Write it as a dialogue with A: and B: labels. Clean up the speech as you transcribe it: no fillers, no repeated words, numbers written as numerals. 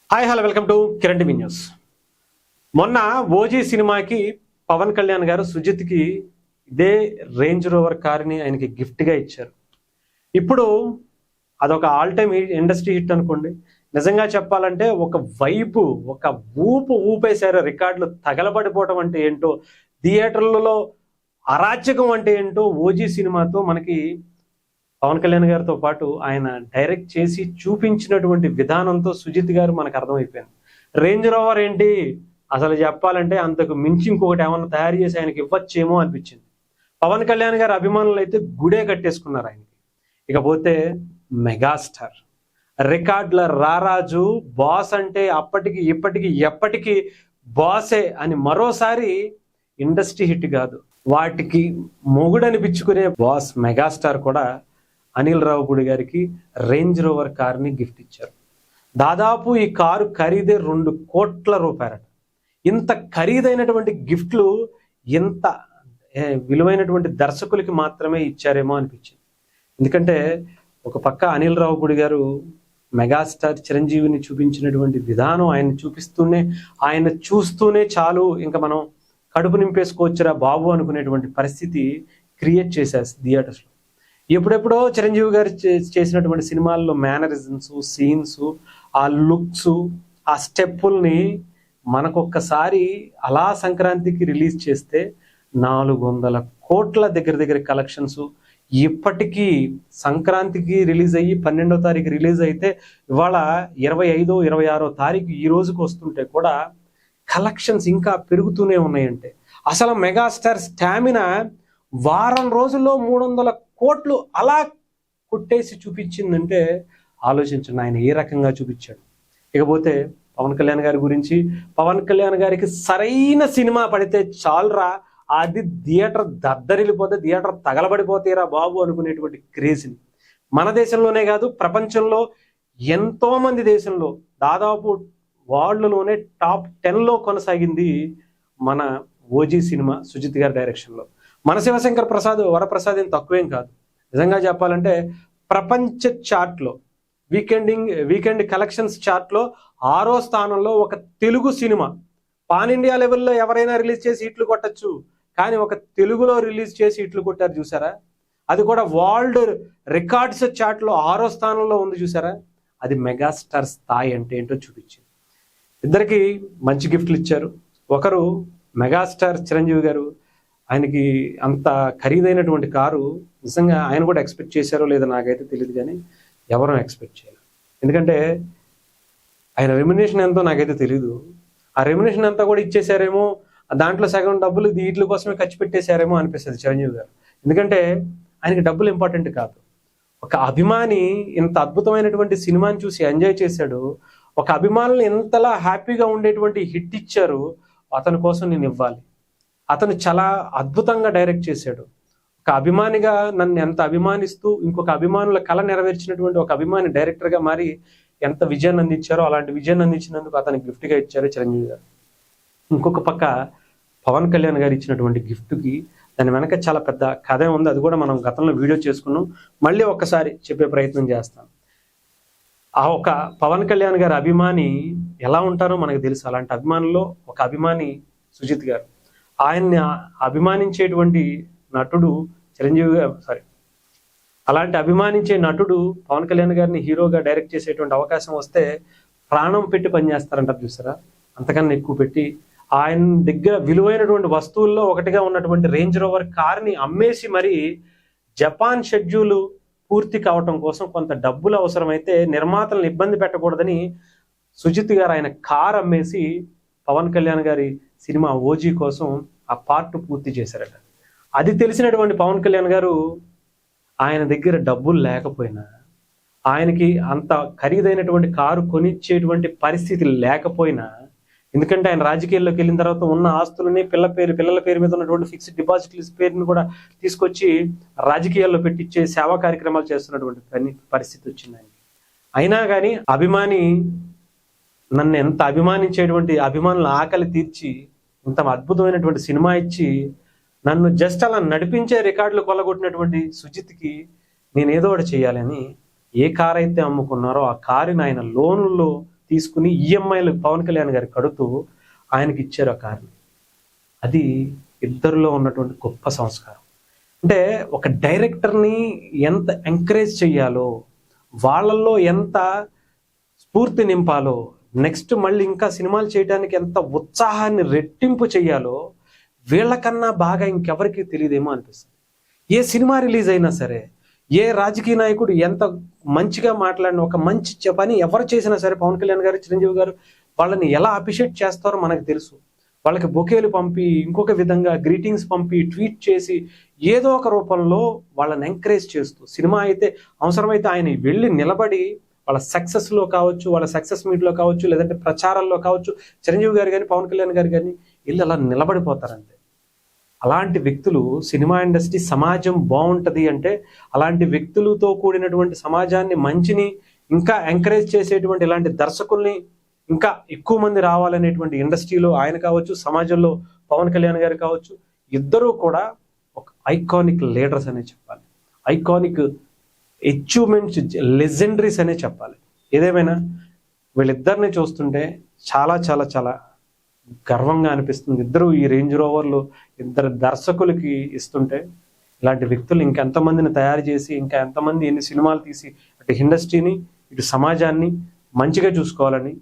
A: Hi hello welcome to Kiran TV news. మొన్న OG సినిమాకి పవన్ కళ్యాణ్ గారు సుజిత్కి ఇదే రేంజ్ రోవర్ కార్ని ఆయనకి గిఫ్ట్గా ఇచ్చారు. ఇప్పుడు అదొక ఆల్ టైమ్ ఇండస్ట్రీ హిట్ అనుకోండి. నిజంగా చెప్పాలంటే ఒక వైపు ఒక ఊపేశారు. రికార్డులు తగలబడిపోవటం అంటే ఏంటో, థియేటర్లలో అరాచకం అంటే ఏంటో ఓజీ సినిమాతో మనకి పవన్ కళ్యాణ్ గారితో పాటు ఆయన డైరెక్ట్ చేసి చూపించినటువంటి విధానంతో సుజిత్ గారు మనకు అర్థమైపోయింది. రేంజ్ రోవర్ ఏంటి అసలు చెప్పాలంటే అంతకు మించి ఇంకొకటి ఏమన్నా తయారు చేసి ఆయనకి ఇవ్వచ్చేమో అనిపించింది. పవన్ కళ్యాణ్ గారి అభిమానులు అయితే గుడే కట్టేసుకున్నారు ఆయనకి. ఇకపోతే మెగాస్టార్ రికార్డుల రారాజు, బాస్ అంటే అప్పటికి ఇప్పటికి ఎప్పటికీ బాసే అని మరోసారి ఇండస్ట్రీ హిట్ కాదు, వాటికి మొగుడనిపించుకునే బాస్ మెగాస్టార్ కూడా అనిల్ రావిపూడి గారికి రేంజ్ రోవర్ కార్ని గిఫ్ట్ ఇచ్చారు. దాదాపు ఈ కారు ఖరీదే 2 కోట్ల రూపాయలట. ఇంత ఖరీదైనటువంటి గిఫ్ట్లు ఇంత విలువైనటువంటి దర్శకులకి మాత్రమే ఇచ్చారేమో అనిపించింది. ఎందుకంటే ఒక పక్క అనిల్ రావిపూడి గారు మెగాస్టార్ చిరంజీవిని చూపించినటువంటి విధానం, ఆయన చూస్తూనే చాలు ఇంకా మనం కడుపు నింపేసుకోవచ్చురా బాబు అనుకునేటువంటి పరిస్థితి క్రియేట్ చేశారు థియేటర్స్లో. ఎప్పుడెప్పుడో చిరంజీవి గారు చేసినటువంటి సినిమాల్లో మేనరిజమ్స్, సీన్స్, ఆ లుక్స్, ఆ స్టెప్పుల్ని మనకొక్కసారి అలా సంక్రాంతికి రిలీజ్ చేస్తే 400 కోట్ల దగ్గర కలెక్షన్స్. ఇప్పటికీ సంక్రాంతికి రిలీజ్ అయ్యి 12వ తారీఖు రిలీజ్ అయితే ఇవాళ 25, 26వ తారీఖు ఈ రోజుకి వస్తుంటే కూడా కలెక్షన్స్ ఇంకా పెరుగుతూనే ఉన్నాయంటే అసలు మెగాస్టార్ స్టామినా వారం రోజుల్లో 300 కోట్లు అలా కొట్టేసి చూపించిందంటే ఆలోచించండి ఆయన ఏ రకంగా చూపించాడు. ఇకపోతే పవన్ కళ్యాణ్ గారి గురించి, పవన్ కళ్యాణ్ గారికి సరైన సినిమా పడితే చాలురా, అది థియేటర్ దద్దరిల్లిపోతే, థియేటర్ తగలబడిపోతేరా బాబు అనుకునేటువంటి క్రేజ్ని మన దేశంలోనే కాదు ప్రపంచంలో ఎంతో మంది దేశంలో దాదాపు వరల్డ్లోనే టాప్ 10లో కొనసాగింది మన ఓజీ సినిమా సుజిత్ గారి డైరెక్షన్లో. మన శివశంకర్ వరప్రసాద్ ఏం తక్కువేం కాదు. నిజంగా చెప్పాలంటే ప్రపంచ చార్ట్లో వీకెండ్ కలెక్షన్స్ చార్ట్లో 6వ స్థానంలో ఒక తెలుగు సినిమా. పాన్ ఇండియా లెవెల్లో ఎవరైనా రిలీజ్ చేసి హిట్లు కొట్టచ్చు, కానీ ఒక తెలుగులో రిలీజ్ చేసి హిట్లు కొట్టారు చూసారా, అది కూడా వరల్డ్ రికార్డ్స్ చార్ట్లో 6వ స్థానంలో ఉంది చూసారా. అది మెగాస్టార్ స్థాయి అంటే ఏంటో చూపించింది. ఇద్దరికి మంచి గిఫ్ట్లు ఇచ్చారు. ఒకరు మెగాస్టార్ చిరంజీవి గారు, ఆయనకి అంత ఖరీదైనటువంటి కారు నిజంగా ఆయన కూడా ఎక్స్పెక్ట్ చేశారో లేదో నాకైతే తెలియదు, కానీ ఎవరూ ఎక్స్పెక్ట్ చేయలేదు. ఎందుకంటే ఆయన రెమ్యునేషన్ ఎంతో నాకైతే తెలియదు. ఆ రెమ్యునేషన్ అంతా కూడా ఇచ్చేసారేమో, దాంట్లో సగం డబ్బులు వీటి కోసమే ఖర్చు పెట్టేశారేమో అనిపిస్తుంది చిరంజీవి గారు. ఎందుకంటే ఆయనకి డబ్బులు ఇంపార్టెంట్ కాదు. ఒక అభిమాని ఇంత అద్భుతమైనటువంటి సినిమాని చూసి ఎంజాయ్ చేశాడు, ఒక అభిమానులు ఎంతలా హ్యాపీగా ఉండేటువంటి హిట్ ఇచ్చారు, అతని కోసం నేను ఇవ్వాలి. అతను చాలా అద్భుతంగా డైరెక్ట్ చేశాడు. ఒక అభిమానిగా నన్ను ఎంత అభిమానిస్తూ ఇంకొక అభిమానుల కళ నెరవేర్చినటువంటి ఒక అభిమాని డైరెక్టర్గా మారి ఎంత విజయాన్ని అందించారో అలాంటి విజయాన్ని అందించినందుకు అతనికి గిఫ్ట్గా ఇచ్చారు చిరంజీవి గారు. ఇంకొక పక్క పవన్ కళ్యాణ్ గారు ఇచ్చినటువంటి గిఫ్ట్కి దాని వెనక చాలా పెద్ద కథ ఉంది. అది కూడా మనం గతంలో వీడియో చేసుకున్నాం, మళ్ళీ ఒక్కసారి చెప్పే ప్రయత్నం చేస్తాం. ఆ ఒక పవన్ కళ్యాణ్ గారి అభిమాని ఎలా ఉంటారో మనకు తెలుసు. అలాంటి అభిమానుల్లో ఒక అభిమాని సుజిత్ గారు. ఆయన్ని అభిమానించేటువంటి నటుడు చిరంజీవి గారు, అలాంటి అభిమానించే నటుడు పవన్ కళ్యాణ్ గారిని హీరోగా డైరెక్ట్ చేసేటువంటి అవకాశం వస్తే ప్రాణం పెట్టి పనిచేస్తారంటారు చూసారా, అంతకన్నా ఎక్కువ పెట్టి ఆయన దగ్గర విలువైనటువంటి వస్తువుల్లో ఒకటిగా ఉన్నటువంటి రేంజ్ రోవర్ కార్ని అమ్మేసి మరి జపాన్ షెడ్యూల్ పూర్తి కావటం కోసం కొంత డబ్బులు అవసరమైతే నిర్మాతలను ఇబ్బంది పెట్టకూడదని సుజిత్ గారు ఆయన కార్ అమ్మేసి పవన్ కళ్యాణ్ గారి సినిమా ఓజీ కోసం ఆ పార్ట్ పూర్తి చేశారట. అది తెలిసినటువంటి పవన్ కళ్యాణ్ గారు ఆయన దగ్గర డబ్బులు లేకపోయినా, ఆయనకి అంత ఖరీదైనటువంటి కారు కొనిచ్చేటువంటి పరిస్థితి లేకపోయినా, ఎందుకంటే ఆయన రాజకీయాల్లోకి వెళ్ళిన తర్వాత ఉన్న ఆస్తులని పిల్లల పేరు మీద ఉన్నటువంటి ఫిక్స్డ్ డిపాజిట్ల పేరుని కూడా తీసుకొచ్చి రాజకీయాల్లో పెట్టించే సేవా కార్యక్రమాలు చేస్తున్నటువంటి పరిస్థితి వచ్చింది ఆయనకి. అయినా కానీ అభిమాని నన్ను ఎంత అభిమానించేటువంటి అభిమానుల ఆకలి తీర్చి ఇంత అద్భుతమైనటువంటి సినిమా ఇచ్చి నన్ను జస్ట్ అలా నడిపించే రికార్డులు కొల్లగొట్టినటువంటి సుజిత్కి నేను ఏదో ఒకటి చేయాలని ఏ కార్ అయితే అమ్ముకున్నారో ఆ కారుని ఆయన లోన్లో తీసుకుని ఈఎంఐలు పవన్ కళ్యాణ్ గారికి కడుతూ ఆయనకి ఇచ్చారు ఆ కార్ని. అది ఇద్దరిలో ఉన్నటువంటి గొప్ప సంస్కారం. అంటే ఒక డైరెక్టర్ని ఎంత ఎంకరేజ్ చెయ్యాలో, వాళ్ళల్లో ఎంత స్ఫూర్తి నింపాలో, నెక్స్ట్ మళ్ళీ ఇంకా సినిమాలు చేయడానికి ఎంత ఉత్సాహాన్ని రెట్టింపు చెయ్యాలో వీళ్ళకన్నా బాగా ఇంకెవరికి తెలియదేమో అనిపిస్తుంది. ఏ సినిమా రిలీజ్ అయినా సరే, ఏ రాజకీయ నాయకుడు ఎంత మంచిగా మాట్లాడిన, ఒక మంచి పని ఎవరు చేసినా సరే, పవన్ కళ్యాణ్ గారు, చిరంజీవి గారు వాళ్ళని ఎలా అప్రిషియేట్ చేస్తారో మనకు తెలుసు. వాళ్ళకి బొకేలు పంపి, ఇంకొక విధంగా గ్రీటింగ్స్ పంపి, ట్వీట్ చేసి, ఏదో ఒక రూపంలో వాళ్ళని ఎంకరేజ్ చేస్తూ, సినిమా అయితే అవసరమైతే ఆయన వెళ్ళి నిలబడి వాళ్ళ సక్సెస్లో కావచ్చు, వాళ్ళ సక్సెస్ మీట్లో కావచ్చు, లేదంటే ప్రచారాల్లో కావచ్చు, చిరంజీవి గారు కానీ పవన్ కళ్యాణ్ గారు కానీ వెళ్ళి అలా నిలబడిపోతారంతే. అలాంటి వ్యక్తులు సినిమా ఇండస్ట్రీ, సమాజం బాగుంటుంది అంటే అలాంటి వ్యక్తులతో కూడినటువంటి సమాజాన్ని, మంచిని ఇంకా ఎంకరేజ్ చేసేటువంటి ఇలాంటి దర్శకుల్ని ఇంకా ఎక్కువ మంది రావాలనేటువంటి ఇండస్ట్రీలో ఆయన కావచ్చు, సమాజంలో పవన్ కళ్యాణ్ గారు కావచ్చు, ఇద్దరూ కూడా ఒక ఐకానిక్ లీడర్స్ అనే చెప్పాలి. ఐకానిక్ అచీవ్మెంట్స్, లెజెండరీస్ అనే చెప్పాలి. ఏదేమైనా వీళ్ళిద్దరిని చూస్తుంటే చాలా చాలా చాలా గర్వంగా అనిపిస్తుంది. ఇద్దరు ఈ రేంజ్ రోవర్లు ఇద్దరు దర్శకులకి ఇస్తుంటే, ఇలాంటి వ్యక్తులు ఇంకెంతమందిని తయారు చేసి, ఇంకా ఎంతమంది ఎన్ని సినిమాలు తీసి అటు ఇండస్ట్రీని, ఇటు సమాజాన్ని మంచిగా చూసుకోవాలని